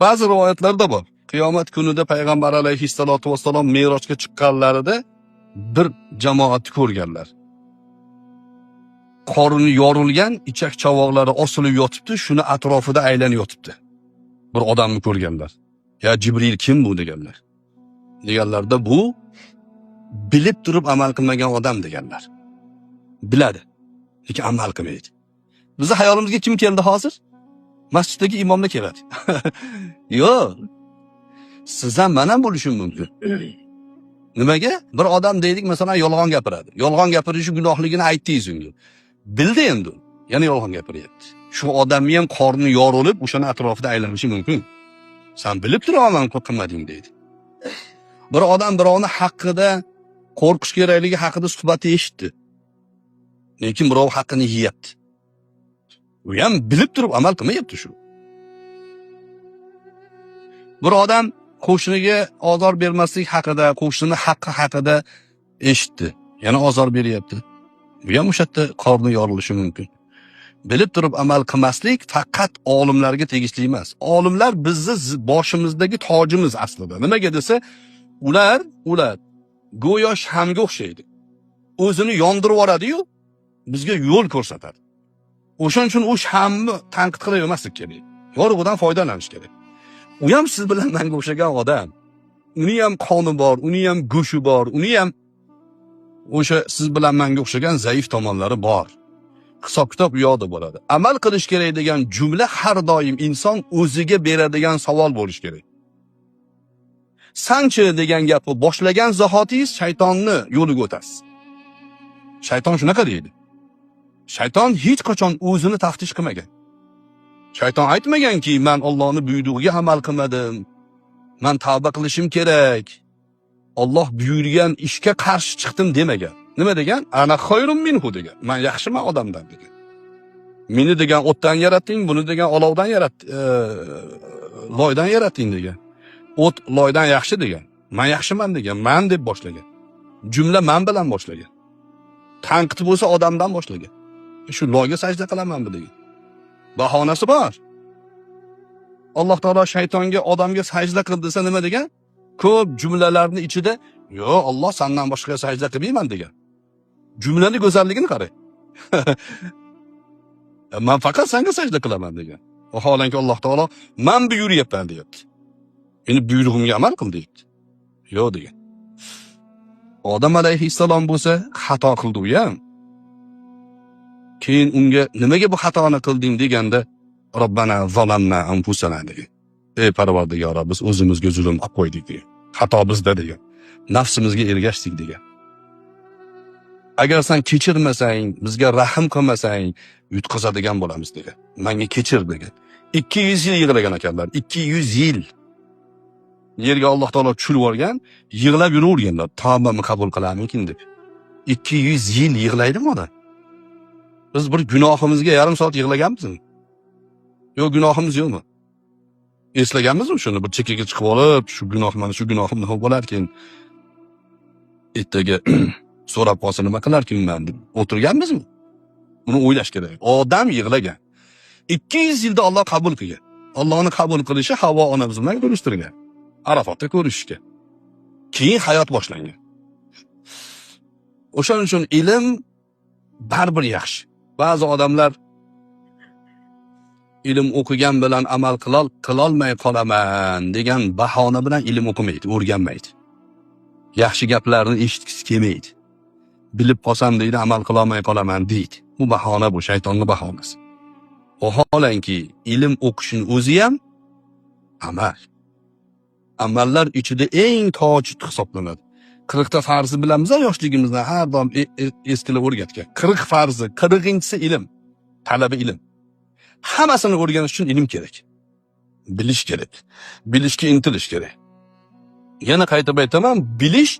Ba'zi rivoyatlarda bor. Qiyomat kunida payg'ambar alayhissalotu vassalom Me'rojga chiqqanlarida bir jamoat ko'rganlar. Qorni yorilgan, ichak chavoqlari osilib yotibdi, shuni atrofida aylanib yotibdi. Bir odamni ko'rganlar. Ya Jibril kim bu deganlar. Deganlarda bu bilib turib amal qilmagan odam deganlar. Biladi, lekin amal qilmaydi. Bizning hayolimizga kim keldi hozir? Masjiddagi imomda keladi. Yo'q. Siz ham men ham bo'lishim mumkin. Nimaga? Bir odam deydik, masalan, yolg'on gapiradi. Yolg'on gapirishi gunohligini aytdingiz unga. Bildi endi. Yana yolg'on gapiryapti. Shu odamni ham qorni yorilib, o'shani atrofida aylanishi mumkin. Sen bilib turaman qilmading deydi. Bir odam birovni haqida qo'rqish kerakligi haqida suhbat eshitdi. Lekin birov haqqini yeyapti. U ham bilib turib amal qilmayapti shu. Bir odam qo'shniga ozor bermaslik haqida, qo'shnini haqqi haqida eshitdi. Yana ozor beryapti. Bu ham o'sha yerda qorni yorilishi mumkin. Bilib turib amal qilmaslik faqat olimlarga tegishli emas. Olimlar bizni boshimizdagi tojimiz aslida. Nimaga desa, ular go'yo shamga o'xshaydi. O'zini yondirib yoradi-yu, bizga yo'l ko'rsatadi. O'shaning uchun u shamni tanqid qilavermaslik kerak. Yorug'idan foydalanish kerak. U ham siz bilan menga o'xshagan odam. Uni ham qoni bor, uni ham go'shi bor, uni ham o'sha siz bilan menga o'xshagan zaif tomonlari bor. Hisob-kitob u yoqda bo'ladi. Amal qilish kerak degan jumla har doim inson o'ziga beradigan savol bo'lish kerak. Sanchi degan gapni boshlagan zahotingiz shaytonni yo'liga o'tasiz. Shayton shunaqa deydi. Shayton hech qachon o'zini taftish qilmagan. Shayton aytmaganki, men Allohning buyrug'iga amal qilmadim. Men tavba qilishim kerak. Alloh buyurgan ishga qarshi chiqdim demagan. Nima degan? Ana xoyrun minhu degan. Men yaxshiman odamdan degan. Meni degan o'tdan yaratding, buni degan olovdan loydan yaratding degan. O't loydan yaxshi degan. Men yaxshiman degan. Men deb boshlagan. Jumla men bilan boshlagan. Tanqid bo'lsa odamdan boshlagan. Shu loyga sajda qilamanmi degan. Bahonasi bor. Alloh taolo shaytonga odamga sajda qil desa nima degan? Ko'p jumlalarning ichida, "Yo'q, Alloh sendan boshqa sajda qilmayman" degan. Jumlaning go'zalligini qarang. Men faqat senga sajda qilaman degan. Vaholanki Alloh taolo men buyuryapman deyapti. Meni buyrug'imga amal qil deyapti. Yo'q degan. Odam alayhissalom bo'lsa xato qildi u ham. Keyin unga nimaga bu xatoni qilding deganda, Robbana zalamna anfusana degan. Ey Parvardigor, biz o'zimizga zulm qilib qo'ydik degan. Xato bizda degan. Nafsimizga ergashdik degan. Agar sen kechirmasang, bizga rahim qilmasang, yutqazadigan bo'lamiz degan. Menga kechir degan. 200 yil yig'lagan ekanlar. 200 yil. Yerga Alloh taolo tushirib olgan, yig'lab yuraverganlar. Tavbamni qabul qilarmikin deb. 200 yil yig'laydimi odam? Biz bir gunohimizga yarim soat yig'laganmizmi? Yo'q, gunohimiz yo'qmi? Eslaganmizmi shuni? Bir chekkaga chiqib olib, shu gunoh mana shu gunohim nima bo'larkin? Ertaga so'rab qolsa nima qilarkin men deb o'tirganmizmi? Buni o'ylash kerak. Odam yig'lagan. 200 yilda Alloh qabul qilgan. Allohning qabul qilishi Havo onamiz bilan ko'rishtirgan. Arafatda ko'rishishga. Keyin hayot boshlangan. O'shaning uchun ilm baribir yaxshi. Ba'zi odamlar ilm o'qigan bilan amal qilolmay qolaman degan bahona bilan ilm o'qimaydi, o'rganmaydi. Yaxshi gaplarni eshitgisi kelmaydi. Bilib qolsam deydi, amal qilolmay qolaman deydi. Bu bahona, bu shaytonning bahonasi. Vaholanki ilm o'qishning o'zi ham amal. Amallar ichida eng toji hisoblanadi. 40 ta farzi bilamiz yoshligimizda har doim eskilib o'rgatgan. 40 farzi, 40-inchisi ilm, talabi ilm. Hammasini o'rganish uchun ilm kerak. Bilish kerak. Bilishga intilish kerak. Yana qaytib aytaman, bilish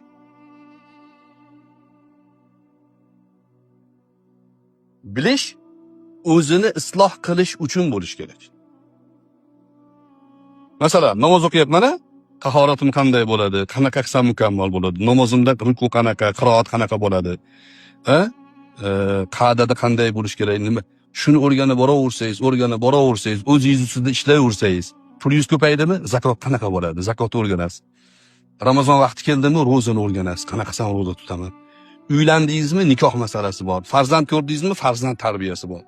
o'zini isloh qilish uchun bo'lish kerak. Masalan, namoz o'qiyapman, tahoratim qanday bo'ladi, qanaqa qilsam mukammal bo'ladi, namozimda ruku qanaqa, qiroat qanaqa bo'ladi, qa'dada qanday bo'lish kerak, nima? Shuni o'rganib boraversangiz, o'zingiz ustida ishlayversangiz, Pulingiz ko'paydimi? Zakot qanaqa bo'ladi? Zakotni o'rganasiz. Ramazon vaqti keldimi? Ro'zani o'rganasiz. Qanaqasan ro'za tutaman? Uylandingizmi? Nikoh masalasi bor. Farzand ko'rdingizmi? Farzand tarbiyasi bor.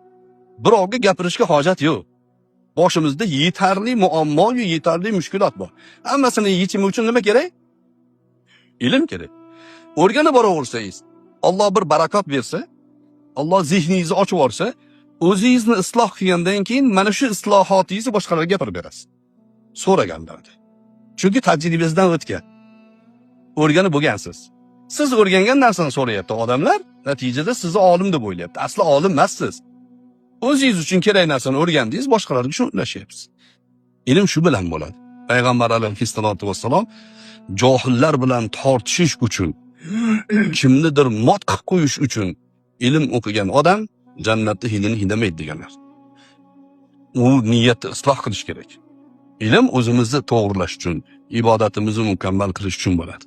Birovga gapirishga hojat yo'q. Boshimizda yetarli muammo va yetarli mushkulot bor. Hammasini yechimi uchun nima kerak? Ilm kerak. O'rganib boraversangiz, Alloh bir barakot bersa, Alloh zehningizni ochib yuborsa, o'zingizni isloh qilgandan keyin mana shu islohotingizni boshqalarga gapirib berasiz. So'raganlarda. Chunki tajribangizdan o'tgan. O'rganib bo'lgansiz. Siz o'rgangan narsani so'rayapti odamlar, natijada sizni olim deb o'ylayapti. Asli olim emassiz. O'zingiz uchun kerak narsani o'rgandingiz, boshqalarga shuni ulashyapsiz. Ilm shu bilan bo'ladi. Payg'ambar alayhissalatu vassalom johillar bilan tortishish uchun, kimnidir mot qilib qo'yish uchun ilm o'qigan odam jannatda hidini hidamaydi deganlar. U niyatni isloh qilish kerak. Ilm o'zimizni to'g'rilash uchun, ibodatimizni mukammal qilish uchun bo'ladi.